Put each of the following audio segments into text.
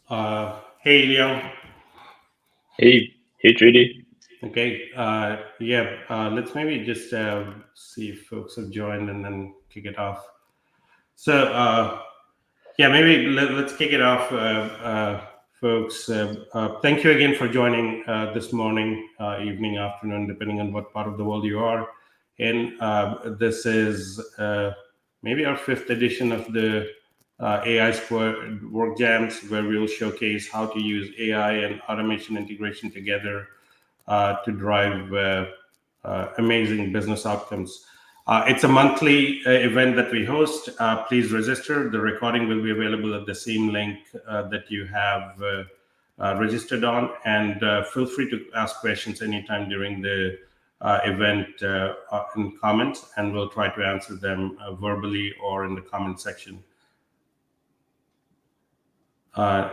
Hey, Leon. Hey, Trudy. Okay. Let's maybe just see if folks have joined and then kick it off. So, maybe let's kick it off, folks. Thank you again for joining this morning, evening, afternoon, depending on what part of the world you are in. This is maybe our fifth edition of the AI² Workjams, where we'll showcase how to use AI and automation integration together to drive amazing business outcomes. It's a monthly event that we host. Please register. The recording will be available at the same link that you have registered on, and feel free to ask questions anytime during the event in comments, and we'll try to answer them verbally or in the comment section. Uh,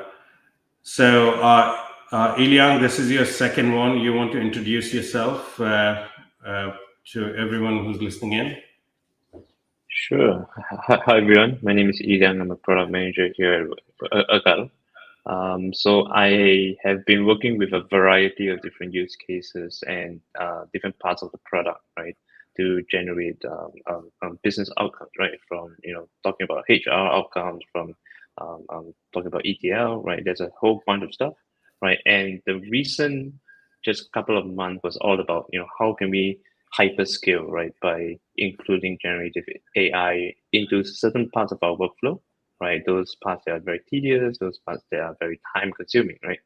Iliang, this is your second one. You want to introduce yourself to everyone who's listening in? Sure. Hi, everyone. My name is Ilan. I'm a product manager here at Workato. So I have been working with a variety of different use cases and different parts of the product, right, to generate business outcomes, right, from talking about HR outcomes, from talking about ETL, right. There's a whole bunch of stuff, right. And the recent just couple of months was all about how can we hyperscale, right, by including generative AI into certain parts of our workflow, right? Those parts that are very tedious, those parts that are very time consuming, right?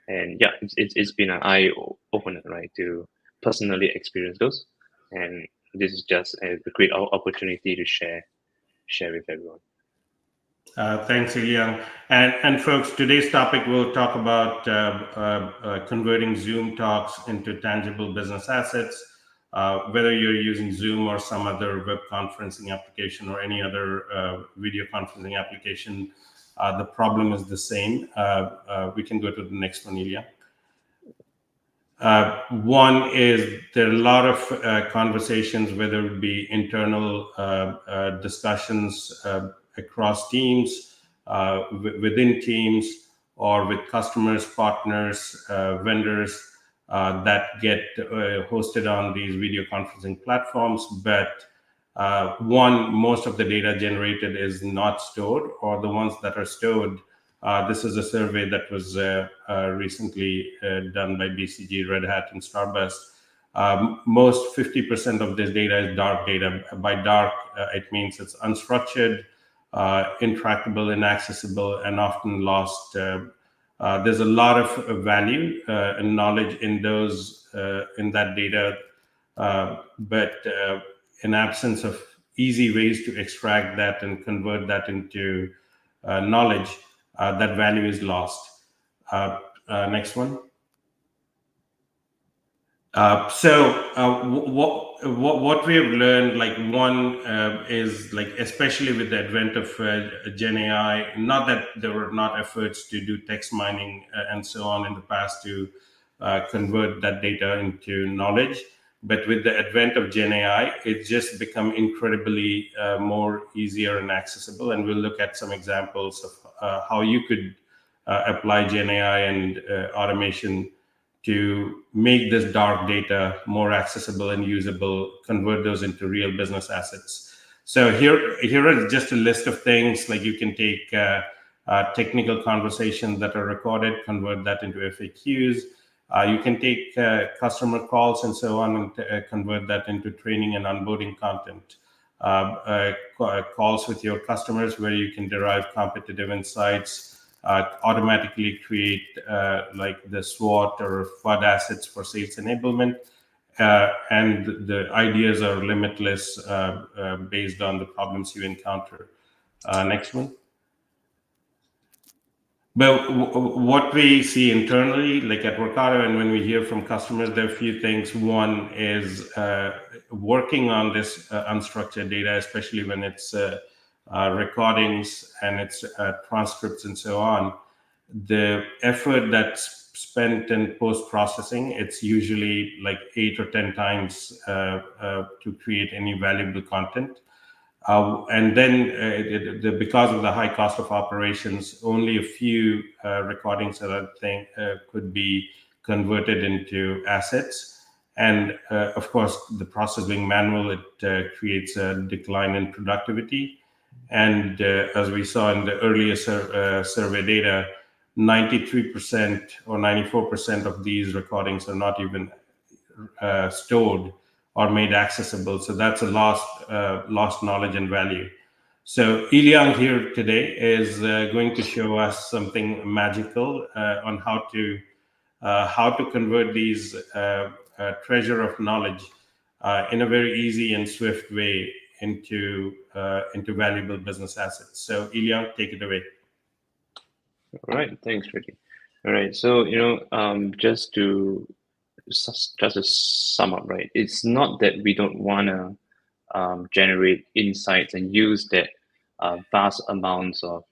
And yeah, it's been an eye opener, right, to personally experience those. And this is just a great opportunity to share with everyone. Thanks, Iliang. And folks, today's topic will talk about converting Zoom talks into tangible business assets. Whether you're using Zoom or some other web conferencing application or any other video conferencing application, the problem is the same. We can go to the next one, Ilya. One is there are a lot of conversations, whether it be internal discussions across teams, within teams, or with customers, partners, vendors that get hosted on these video conferencing platforms. But one, most of the data generated is not stored, or the ones that are stored. This is a survey that was recently done by BCG, Red Hat, and Starburst. Most 50% of this data is dark data. By dark, it means it's unstructured, intractable, inaccessible, and often lost. There's a lot of value and knowledge in those in that data, but in absence of easy ways to extract that and convert that into knowledge, that value is lost. Next one. What we have learned, like one is like especially with the advent of Gen AI, not that there were not efforts to do text mining and so on in the past to convert that data into knowledge, but with the advent of Gen AI, it's just become incredibly more easier and accessible. And we'll look at some examples of how you could apply Gen AI and automation to make this dark data more accessible and usable, convert those into real business assets. So here is just a list of things. Like you can take technical conversations that are recorded, convert that into FAQs. You can take customer calls and so on, and convert that into training and onboarding content. Calls with your customers where you can derive competitive insights, automatically create like the SWOT or FUD assets for sales enablement. And the ideas are limitless based on the problems you encounter. Next one. But what we see internally, like at Workato, and when we hear from customers, there are a few things. One is working on this unstructured data, especially when it's recordings and it's transcripts and so on. The effort that's spent in post processing, it's usually like 8 or 10 times to create any valuable content. And then because of the high cost of operations, only a few recordings that I think could be converted into assets. And of course, the process being manual, it creates a decline in productivity. And as we saw in the earlier survey data, 93% or 94% of these recordings are not even stored or made accessible. So that's a lost knowledge and value. So Iliang here today is going to show us something magical on how to convert these treasure of knowledge in a very easy and swift way into valuable business assets. So Iliang, take it away. All right, thanks, Ricky. All right, so just to sum up, right? It's not that we don't want to generate insights and use that vast amounts of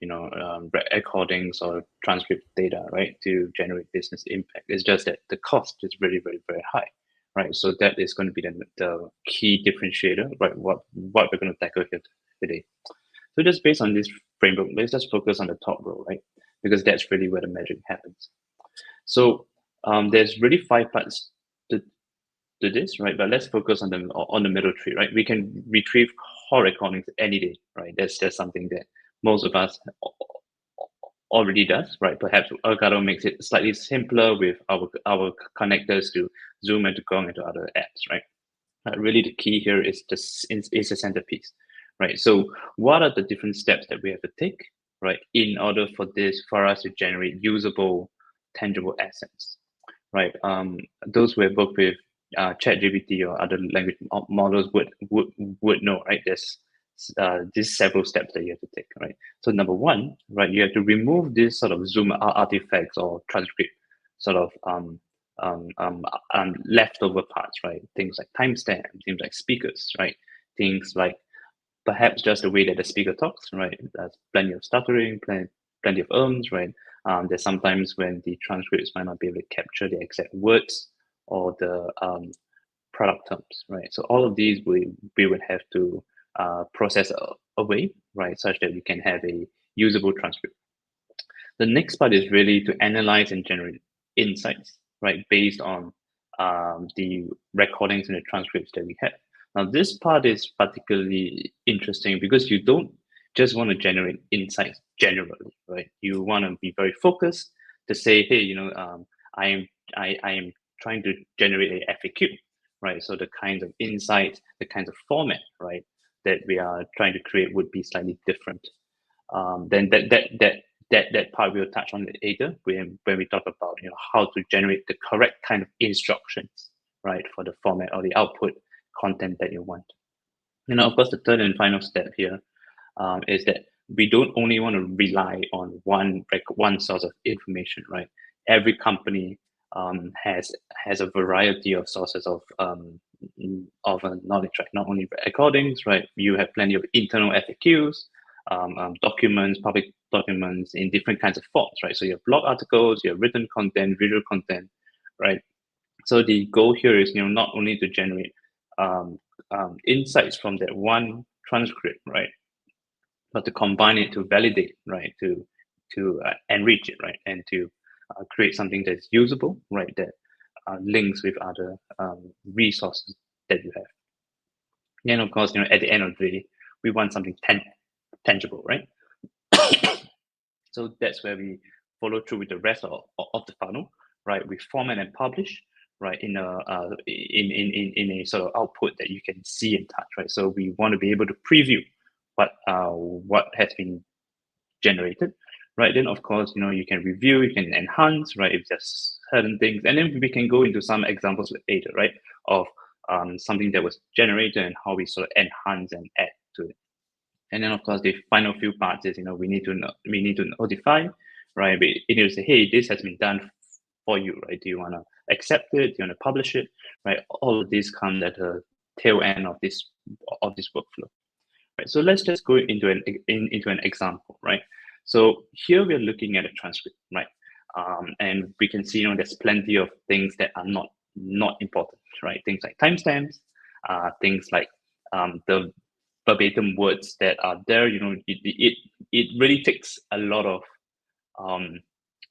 recordings or transcript data, right, to generate business impact. It's just that the cost is very, very, very high, right? So that is going to be the key differentiator, right? What we're going to tackle here today. So just based on this framework, let's just focus on the top row, right? Because that's really where the magic happens. So there's really 5 parts to this, right? But let's focus on the middle tree, right? We can retrieve whole recordings any day, right? That's something that most of us already does, right? Perhaps Workato makes it slightly simpler with our connectors to Zoom and to Gong and to other apps, right? Really, the key here is a centerpiece, right? So, what are the different steps that we have to take, right, in order for us to generate usable, tangible assets, right? Those who have worked with ChatGPT or other language models would know, right? These several steps that you have to take, right? So number one, right, you have to remove this sort of Zoom artifacts or transcript sort of leftover parts, right? Things like timestamps, things like speakers, right? Things like perhaps just the way that the speaker talks, right? There's plenty of stuttering, plenty of ums, right? There's sometimes when the transcripts might not be able to capture the exact words or the product terms, right? So all of these we would have to process away, right, such that we can have a usable transcript. The next part is really to analyze and generate insights, right, based on the recordings and the transcripts that we have. Now, this part is particularly interesting because you don't just want to generate insights generally, right? You want to be very focused to say, hey, I am trying to generate a FAQ, right? So the kinds of insights, the kinds of format, right, that we are trying to create would be slightly different. Then that part we'll touch on later when we talk about how to generate the correct kind of instructions, right, for the format or the output content that you want. Of course, the third and final step here is that we don't only want to rely on one source of information, right? Every company has a variety of sources of knowledge, right? Not only recordings, right? You have plenty of internal FAQs, documents, public documents in different kinds of forms, right? So you have blog articles, you have written content, visual content, right? So the goal here is, not only to generate insights from that one transcript, right, but to combine it to validate, right, to enrich it, right, and to create something that's usable, right, that links with other resources that you have. And of course, at the end of the day, we want something tangible, right? So that's where we follow through with the rest of the funnel, right? We format and publish, right, in a sort of output that you can see and touch, right? So we want to be able to preview what has been generated, right? Then of course, you can review, you can enhance, right, if there's certain things, and then we can go into some examples later, right, of something that was generated and how we sort of enhance and add to it. And then of course the final few parts is we need to notify, right? We need to say, hey, this has been done for you, right? Do you want to accept it? Do you want to publish it, right? All of these come at the tail end of this workflow, right? So let's just go into an example, right? So here we're looking at a transcript, right? And we can see there's plenty of things that are not important, right? Things like timestamps, things like the verbatim words that are there, it really takes a lot of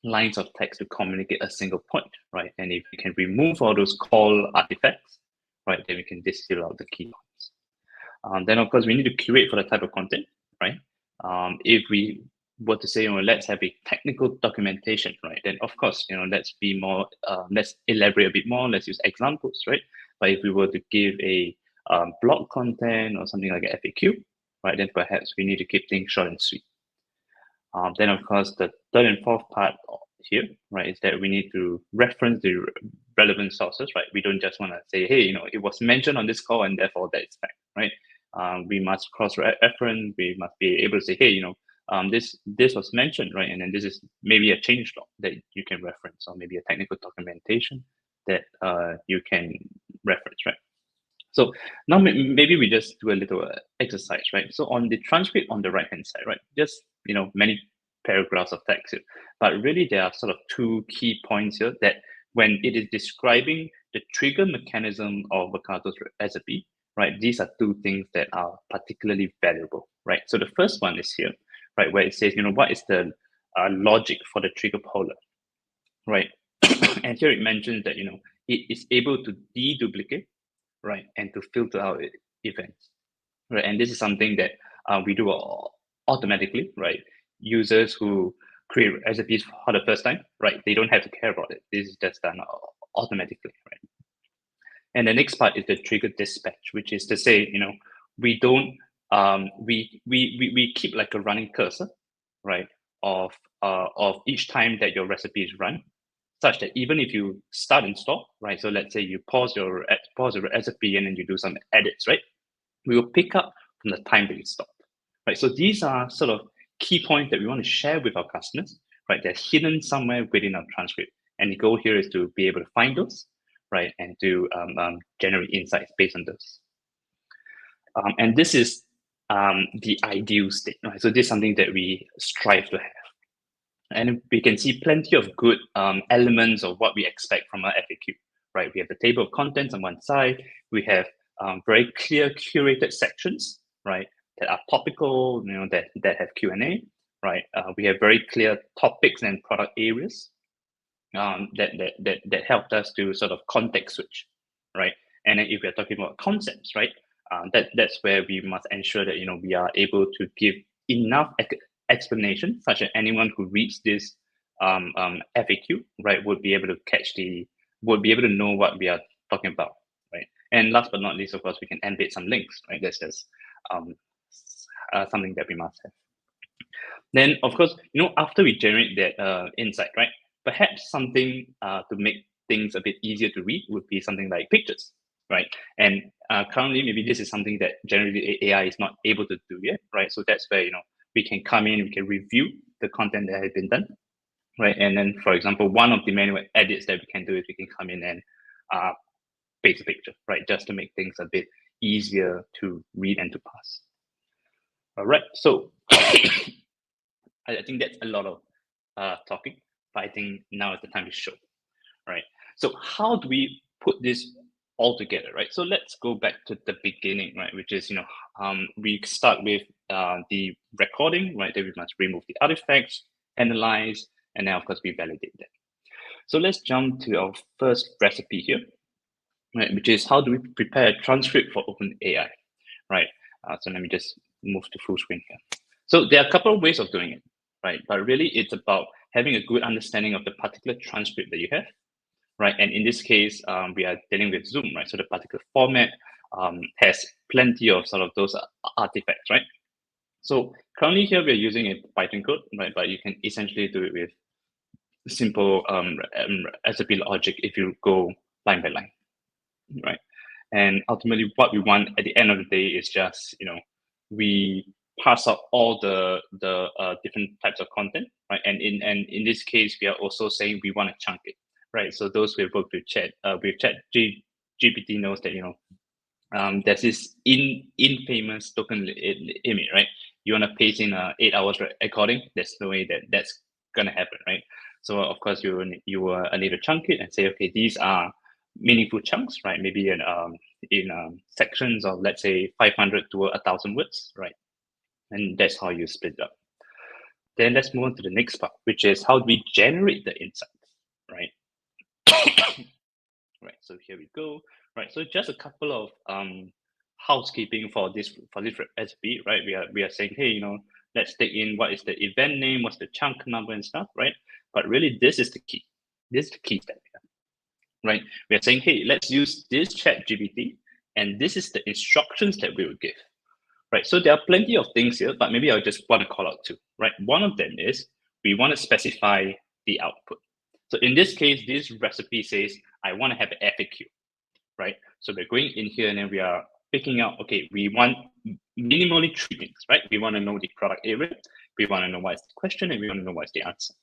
lines of text to communicate a single point, right? And if we can remove all those call artifacts, right, then we can distill out the key points. Then of course we need to curate for the type of content, right? If we were to say, let's have a technical documentation, right? Then of course, let's be more, let's elaborate a bit more. Let's use examples, right? But if we were to give a blog content or something like a FAQ, right, then perhaps we need to keep things short and sweet. Then of course the third and fourth part here, right, is that we need to reference the relevant sources, right? We don't just want to say, hey, it was mentioned on this call and therefore that's fact, right? We must cross-reference. We must be able to say, hey, this was mentioned, right? And then this is maybe a change log that you can reference, or maybe a technical documentation that you can reference, right? So now maybe we just do a little exercise, right? So on the transcript on the right-hand side, right, just, many paragraphs of text here, but really there are sort of two key points here that when it is describing the trigger mechanism of Workato's recipe, right, these are two things that are particularly valuable, right? So the first one is here, right, where it says, what is the logic for the trigger poller, right? And here it mentions that, it is able to deduplicate, right, and to filter out events, right? And this is something that we do automatically, right? Users who create recipes for the first time, right, they don't have to care about it. This is just done automatically, right? And the next part is the trigger dispatch, which is to say, we don't we keep like a running cursor, right, of each time that your recipe is run, such that even if you start and stop, right? So let's say you pause your recipe and then you do some edits, right? We will pick up from the time that you stop, right? So these are sort of key points that we want to share with our customers, right? They're hidden somewhere within our transcript. And the goal here is to be able to find those, right? And to generate insights based on those. And this is the ideal state, right? So this is something that we strive to have. And we can see plenty of good elements of what we expect from our FAQ, right? We have the table of contents on one side. We have very clear curated sections, right, that are topical, that have Q&A, right? We have very clear topics and product areas that helped us to sort of context switch, right? And then if we're talking about concepts, right, that's where we must ensure that we are able to give enough explanation such that anyone who reads this FAQ, right, would be able to know what we are talking about, right? And last but not least, of course, we can embed some links, right? That's just something that we must have. Then, of course, after we generate that insight, right, perhaps something to make things a bit easier to read would be something like pictures, right? And currently, maybe this is something that generative AI is not able to do yet, right? So that's where we can come in, we can review the content that has been done, right? And then, for example, one of the manual edits that we can do is we can come in and paste a picture, right? Just to make things a bit easier to read and to pass. All right, so I think that's a lot of talking, but I think now is the time to show, right? So how do we put this all together, right? So let's go back to the beginning, right? Which is, we start with the recording, right? Then we must remove the artifacts, analyze, and then of course we validate that. So let's jump to our first recipe here, right? Which is how do we prepare a transcript for OpenAI, right? So let me just move to full screen here. So there are a couple of ways of doing it, right? But really it's about having a good understanding of the particular transcript that you have, right? And in this case, we are dealing with Zoom, right? So the particular format has plenty of sort of those artifacts, right? So currently here we're using a Python code, right? But you can essentially do it with simple recipe logic if you go line by line, right? And ultimately what we want at the end of the day is just, we pass out all the different types of content, right? And in this case, we are also saying we want to chunk it, right? So those who have worked with chat GPT knows that, there's this infamous token limit, right? You want to paste in 8 hours recording, there's no way that that's gonna happen, right? So of course you need to chunk it and say, okay, these are meaningful chunks, right? Maybe sections of, let's say, 500 to 1,000 words, right? And that's how you split it up. Then let's move on to the next part, which is how do we generate the insights, right? Right, so here we go. Right, so just a couple of housekeeping for this recipe, right? We are saying, hey, let's take in what is the event name, what's the chunk number and stuff, right? But really, this is the key. This is the key step here, right? We are saying, hey, let's use this ChatGPT, and this is the instructions that we will give, right? So there are plenty of things here, but maybe I just want to call out two, right? One of them is we want to specify the output. So in this case, this recipe says, I want to have an FAQ, right? So we're going in here and then we are picking out, okay, we want minimally three things, right? We want to know the product area, we want to know what is the question, and we want to know what is the answer,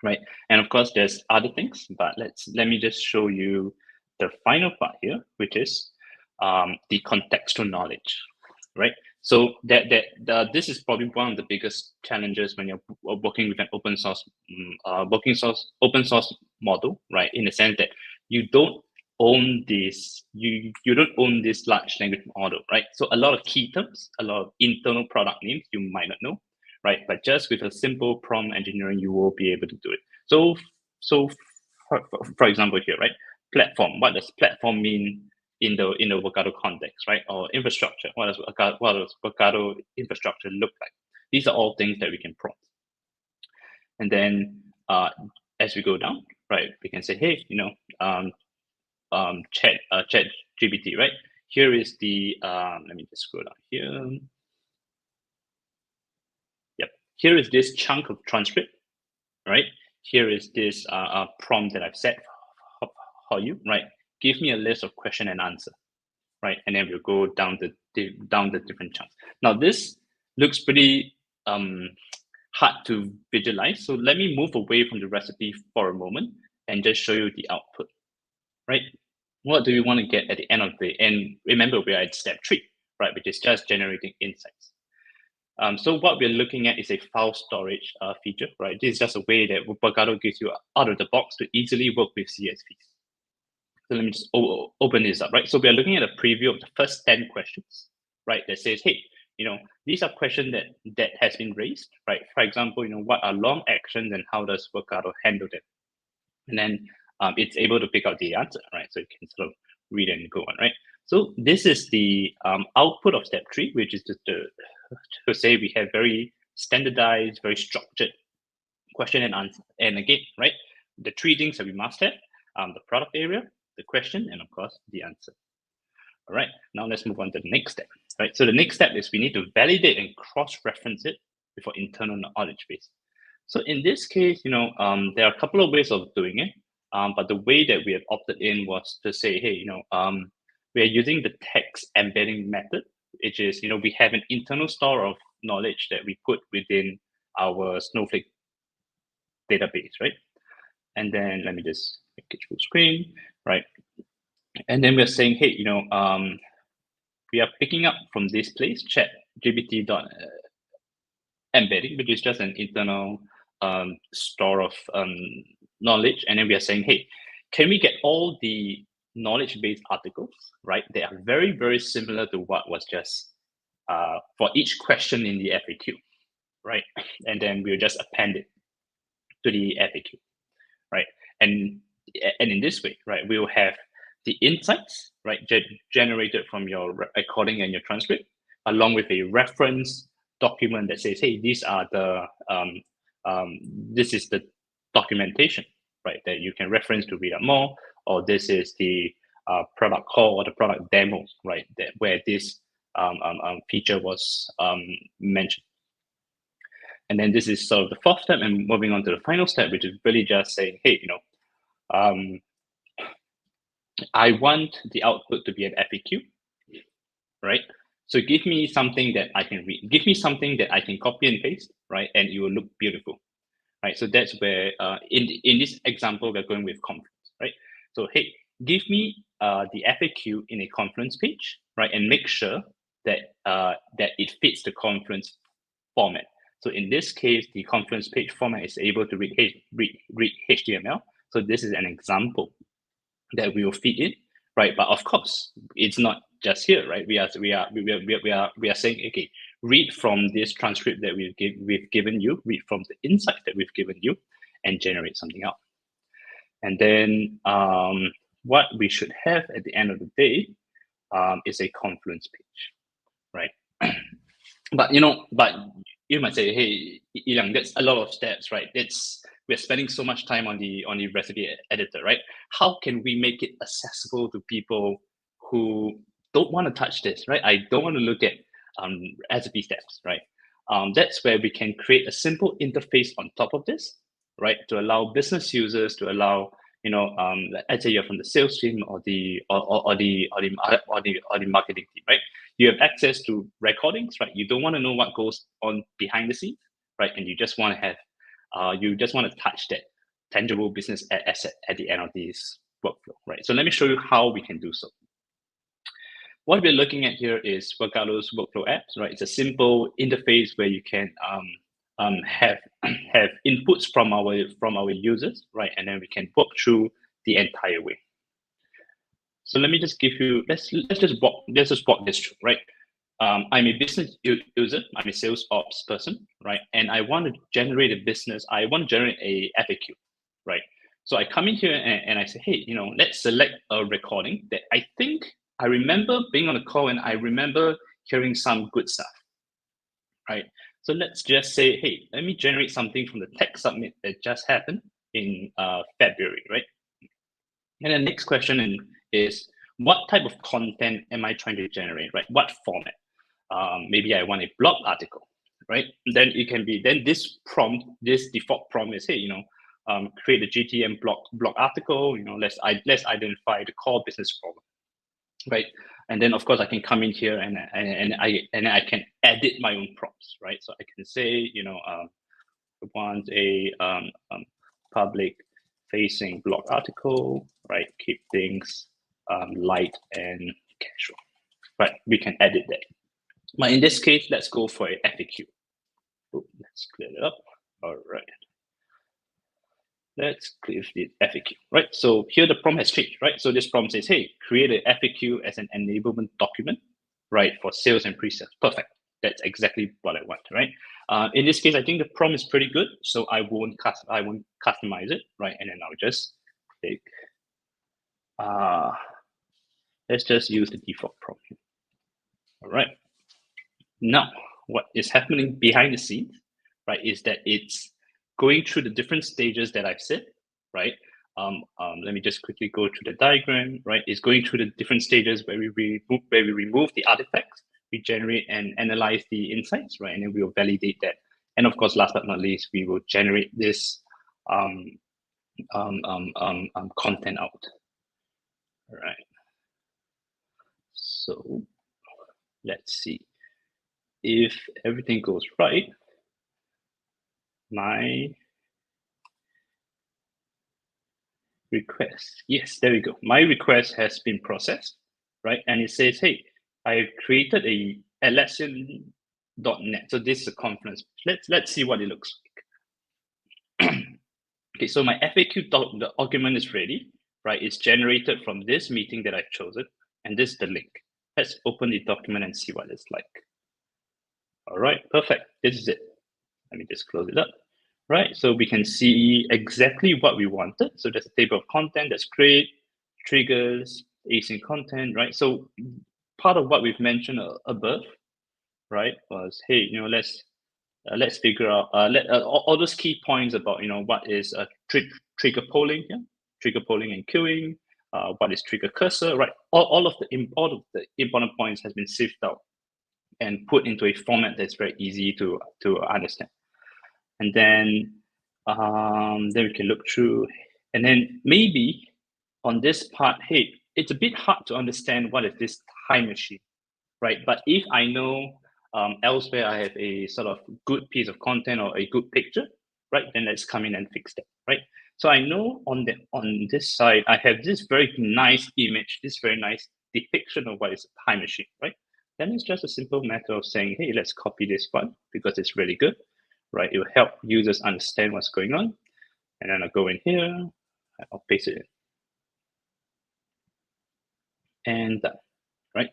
right? And of course, there's other things, but let me just show you the final part here, which is the contextual knowledge, right? So this is probably one of the biggest challenges when you're working with an open source model, right? In the sense that you don't own this, you don't own this large language model, right? So a lot of key terms, a lot of internal product names you might not know, right? But just with a simple prompt engineering, you will be able to do it. So for example here, right? Platform. What does platform mean in the Workato context, right? Or infrastructure. What does Workato infrastructure look like? These are all things that we can prompt. And then as we go down, right, we can say, hey, chat GPT, right? Here is the let me just scroll down here. Yep, here is this chunk of transcript, right? Here is this prompt that I've set for you, right? Give me a list of question and answer, right? And then we'll go down the different chunks. Now this looks pretty hard to visualize, so let me move away from the recipe for a moment and just show you the output, right? What do we want to get at the end of the day? And remember, we are at step 3, right? Which is just generating insights. So what we're looking at is a file storage feature, right? This is just a way that Workato gives you out of the box to easily work with CSVs. So let me just open this up, right? So we are looking at a preview of the first 10 questions, right? That says, hey, these are questions that has been raised, right? For example, what are long actions and how does Workato handle them? And then it's able to pick out the answer, right? So you can sort of read and go on, right? So this is the output of step 3, which is just to say we have very standardized, very structured question and answer. And again, right, the 3 things that we must have, the product area, the question, and of course, the answer. All right, now let's move on to the next step, right? So the next step is we need to validate and cross-reference it with our internal knowledge base. So in this case, there are a couple of ways of doing it, but the way that we have opted in was to say, hey, we are using the text embedding method, which is, we have an internal store of knowledge that we put within our Snowflake database, right? And then let me just make it full screen, right? And then we're saying, hey, we are picking up from this place, chat GPT embedding, which is just an internal store of knowledge. And then we are saying, hey, can we get all the knowledge-based articles, right? They are very, very similar to what was just for each question in the FAQ, right? And then we'll just append it to the FAQ, right? And in this way, right, we will have the insights, right, generated from your recording and your transcript, along with a reference document that says, hey, these are the this is the documentation, right, that you can reference to read up more, or this is the product call or the product demo, right, that where this feature was mentioned. And then this is sort of the 4th step, and moving on to the final step, which is really just saying, hey, I want the output to be an FAQ, right? So give me something that I can read. Give me something that I can copy and paste, right? And it will look beautiful, right? So that's where, in this example, we're going with Confluence, right? So, hey, give me the FAQ in a Confluence page, right? And make sure that that it fits the Confluence format. So in this case, the Confluence page format is able to read HTML. So this is an example that we will feed in, right? But of course, it's not just here, right? We are saying, okay, read from this transcript that we've given you, read from the insight that we've given you, and generate something out. And then what we should have at the end of the day is a Confluence page, right? But you might say, hey, Ilang, that's a lot of steps, right? We're spending so much time on the recipe editor, right? How can we make it accessible to people who don't want to touch this, right? I don't want to look at recipe steps, right? That's where we can create a simple interface on top of this, right? To allow business users, to allow, let's say you're from the sales team or the marketing team, right? You have access to recordings, right? You don't want to know what goes on behind the scenes, right? And you just want to have, you just want to touch that tangible business asset at the end of this workflow, right? So let me show you how we can do so. What we're looking at here is Workato's workflow apps, right? It's a simple interface where you can have inputs from our users, right? And then we can work through the entire way. So let me just give you, let's just walk this through, right? I'm a business user, I'm a sales ops person, right? And I want to generate I want to generate a FAQ, right? So I come in here and I say, hey, let's select a recording that I think I remember being on a call and I remember hearing some good stuff, right? So let's just say, hey, let me generate something from the tech summit that just happened in February, right? And the next question is, what type of content am I trying to generate, right? What format? Maybe I want a blog article, right? Then it can be, then this default prompt is, hey, create a GTM blog article, let's identify the core business problem, right? And then of course I can come in here and I can edit my own prompts, right? So I can say, I want a public facing blog article, right? Keep things light and casual, right? We can edit that. But in this case, let's go for a FAQ. Let's clear it up. All right. Let's clear the FAQ, right? So here the prompt has changed, right? So this prompt says, hey, create an FAQ as an enablement document, right? For sales and pre-sales. Perfect. That's exactly what I want, right? In this case, I think the prompt is pretty good. So I won't customize it, right? And then I'll just take, let's just use the default prompt. All right. Now, what is happening behind the scenes, right, is that it's going through the different stages that I've said, right? Let me just quickly go through the diagram, right? It's going through the different stages where we remove the artifacts, we generate and analyze the insights, right? And then we will validate that. And of course, last but not least, we will generate this content out. All right. So let's see. If everything goes right, my request, yes, there we go. My request has been processed, right? And it says, hey, I've created a Atlassian.net. So this is a conference. Let's see what it looks like. Okay, so my FAQ document is ready, right? It's generated from this meeting that I've chosen, and this is the link. Let's open the document and see what it's like. All right, perfect. This is it. Let me just close it up. Right, so we can see exactly what we wanted. So there's a table of content that's great, triggers, async content, right? So part of what we've mentioned above, right, was, hey, let's figure out all those key points about, what is a trigger polling, trigger polling and queuing, what is trigger cursor, right? All of the important points has been sieved out and put into a format that's very easy to understand. And then we can look through, and then maybe on this part, hey, it's a bit hard to understand what is this time machine, right? But if I know elsewhere I have a sort of good piece of content or a good picture, right? Then let's come in and fix that, right? So I know on this side, I have this very nice image, this very nice depiction of what is a time machine, right? Then it's just a simple matter of saying, hey, let's copy this one because it's really good, right? It will help users understand what's going on. And then I'll go in here, I'll paste it in. and done, right?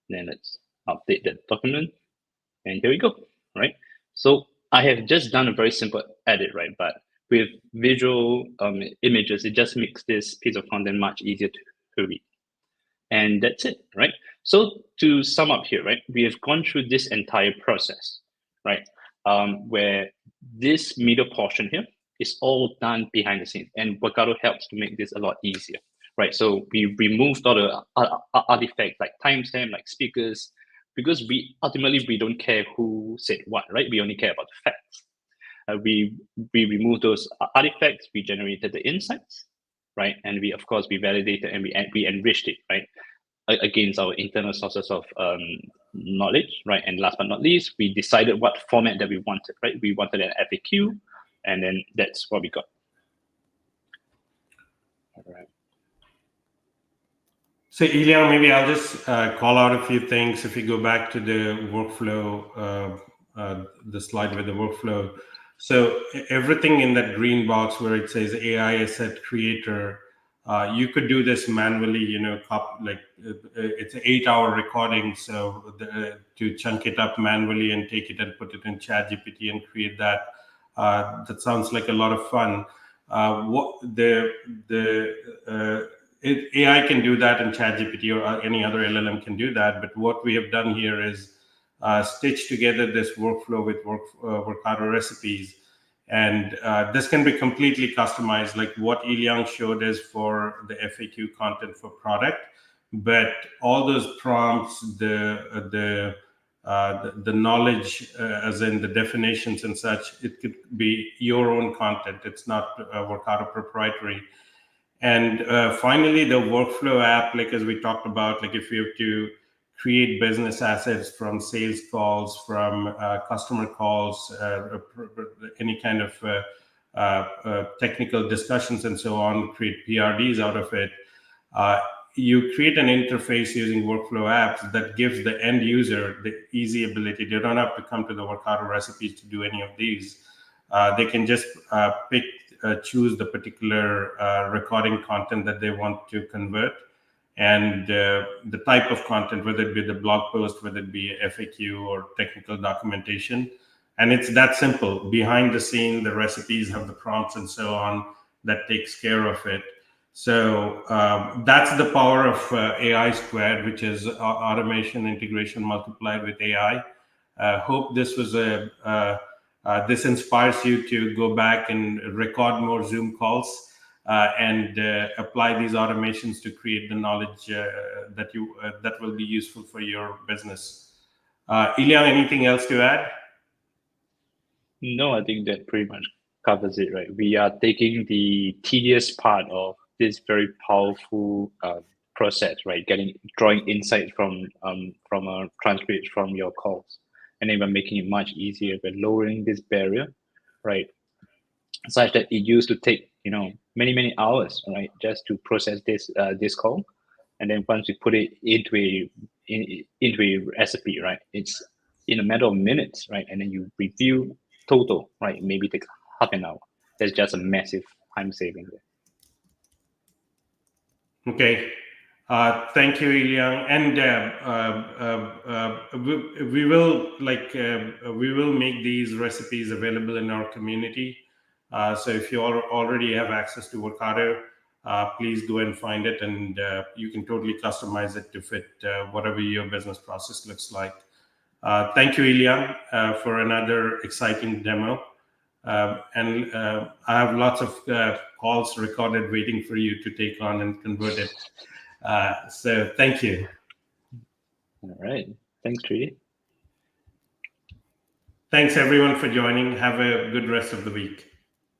Then let's update that document, and here we go, right? So I have just done a very simple edit, right? But with visual images, it just makes this piece of content much easier to read. And that's it, right? So to sum up here, right, we have gone through this entire process, right, where this middle portion here is all done behind the scenes, and Workato helps to make this a lot easier, right? So we removed all the artifacts like timestamp, like speakers, because we ultimately we don't care who said what, right? We only care about the facts. We removed those artifacts, we generated the insights, right? And we, of course, we validated and we enriched it, right, against our internal sources of knowledge, right? And last but not least, we decided what format that we wanted, right? We wanted an FAQ, and then that's what we got. All right. So Iliang, maybe I'll just call out a few things. If you go back to the workflow, the slide with the workflow. So everything in that green box where it says AI asset creator, you could do this manually, you know, it's an 8-hour recording. So to chunk it up manually and take it and put it in ChatGPT and create that, that sounds like a lot of fun. AI can do that, and ChatGPT or any other LLM can do that. But what we have done here is stitch together this workflow with Workato recipes. And this can be completely customized, like what Iliang showed is for the FAQ content for product. But all those prompts, the knowledge, as in the definitions and such, it could be your own content. It's not Workato proprietary. And finally, the workflow app, like as we talked about, like if you have to create business assets from sales calls, from customer calls, any kind of technical discussions and so on, create PRDs out of it. You create an interface using workflow apps that gives the end user the easy ability. They don't have to come to the Workato recipes to do any of these. They can just choose the particular recording content that they want to convert, and the type of content, whether it be the blog post, whether it be FAQ or technical documentation. And it's that simple. Behind the scene, the recipes have the prompts and so on that takes care of it. So that's the power of AI squared, which is automation integration multiplied with AI. Hope this was this inspires you to go back and record more Zoom calls and apply these automations to create the knowledge that will be useful for your business. Iliang, anything else to add? No, I think that pretty much covers it, right? We are taking the tedious part of this very powerful process, right? Drawing insights from transcripts from your calls, and then we're making it much easier. We're lowering this barrier, right? Such that it used to take many hours, right, just to process this call, and then once we put it into a recipe, right, it's in a matter of minutes, right, and then you review total, right, maybe takes half an hour. There's just a massive time saving there. Okay. Thank you, Iliang. And we will make these recipes available in our community. So if you already have access to Workato, please go and find it, and you can totally customize it to fit whatever your business process looks like. Thank you, Iliang, for another exciting demo. And I have lots of calls recorded waiting for you to take on and convert it. So thank you. All right. Thanks, Trudy. Thanks, everyone, for joining. Have a good rest of the week.